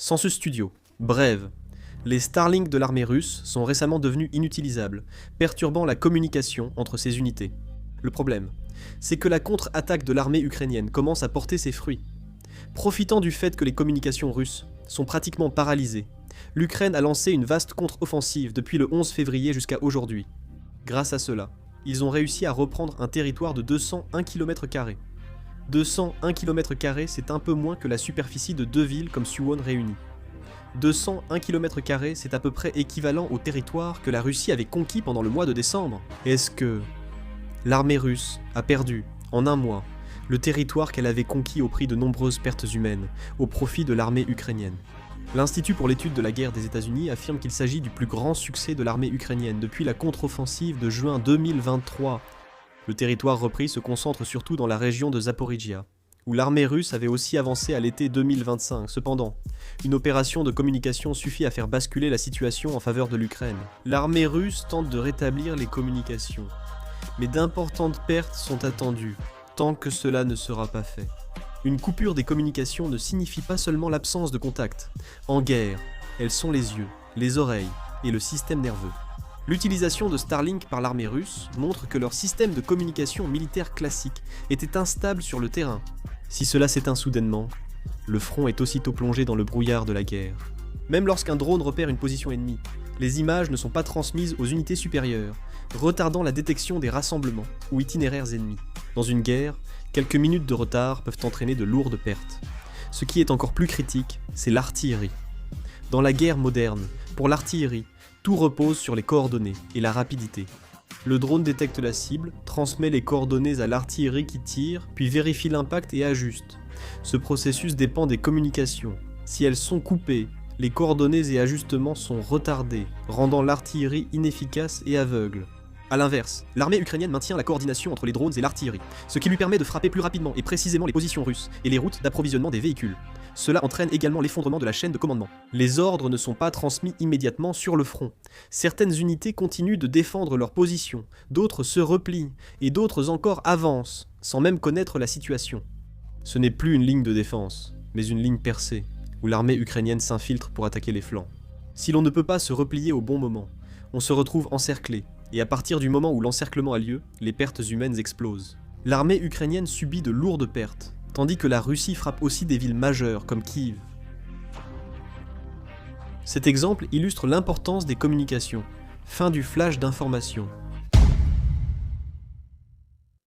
Sans ce studio, bref, les Starlink de l'armée russe sont récemment devenus inutilisables, perturbant la communication entre ces unités. Le problème, c'est que la contre-attaque de l'armée ukrainienne commence à porter ses fruits. Profitant du fait que les communications russes sont pratiquement paralysées, l'Ukraine a lancé une vaste contre-offensive depuis le 11 février jusqu'à aujourd'hui. Grâce à cela, ils ont réussi à reprendre un territoire de 201 km². 201 km², c'est un peu moins que la superficie de 2 villes comme Suwon réunies. 201 km², c'est à peu près équivalent au territoire que la Russie avait conquis pendant le mois de décembre. Est-ce que l'armée russe a perdu, en un mois, le territoire qu'elle avait conquis au prix de nombreuses pertes humaines, au profit de l'armée ukrainienne? L'Institut pour l'étude de la guerre des États-Unis affirme qu'il s'agit du plus grand succès de l'armée ukrainienne depuis la contre-offensive de juin 2023. Le territoire repris se concentre surtout dans la région de Zaporijia, où l'armée russe avait aussi avancé à l'été 2025. Cependant, une opération de communication suffit à faire basculer la situation en faveur de l'Ukraine. L'armée russe tente de rétablir les communications, mais d'importantes pertes sont attendues, tant que cela ne sera pas fait. Une coupure des communications ne signifie pas seulement l'absence de contact. En guerre, elles sont les yeux, les oreilles et le système nerveux. L'utilisation de Starlink par l'armée russe montre que leur système de communication militaire classique était instable sur le terrain. Si cela s'éteint soudainement, le front est aussitôt plongé dans le brouillard de la guerre. Même lorsqu'un drone repère une position ennemie, les images ne sont pas transmises aux unités supérieures, retardant la détection des rassemblements ou itinéraires ennemis. Dans une guerre, quelques minutes de retard peuvent entraîner de lourdes pertes. Ce qui est encore plus critique, c'est l'artillerie. Dans la guerre moderne, pour l'artillerie, tout repose sur les coordonnées et la rapidité. Le drone détecte la cible, transmet les coordonnées à l'artillerie qui tire, puis vérifie l'impact et ajuste. Ce processus dépend des communications. Si elles sont coupées, les coordonnées et ajustements sont retardés, rendant l'artillerie inefficace et aveugle. A l'inverse, l'armée ukrainienne maintient la coordination entre les drones et l'artillerie, ce qui lui permet de frapper plus rapidement et précisément les positions russes et les routes d'approvisionnement des véhicules. Cela entraîne également l'effondrement de la chaîne de commandement. Les ordres ne sont pas transmis immédiatement sur le front. Certaines unités continuent de défendre leur position, d'autres se replient, et d'autres encore avancent, sans même connaître la situation. Ce n'est plus une ligne de défense, mais une ligne percée, où l'armée ukrainienne s'infiltre pour attaquer les flancs. Si l'on ne peut pas se replier au bon moment, on se retrouve encerclé, et à partir du moment où l'encerclement a lieu, les pertes humaines explosent. L'armée ukrainienne subit de lourdes pertes, tandis que la Russie frappe aussi des villes majeures comme Kiev. Cet exemple illustre l'importance des communications. Fin du flash d'information.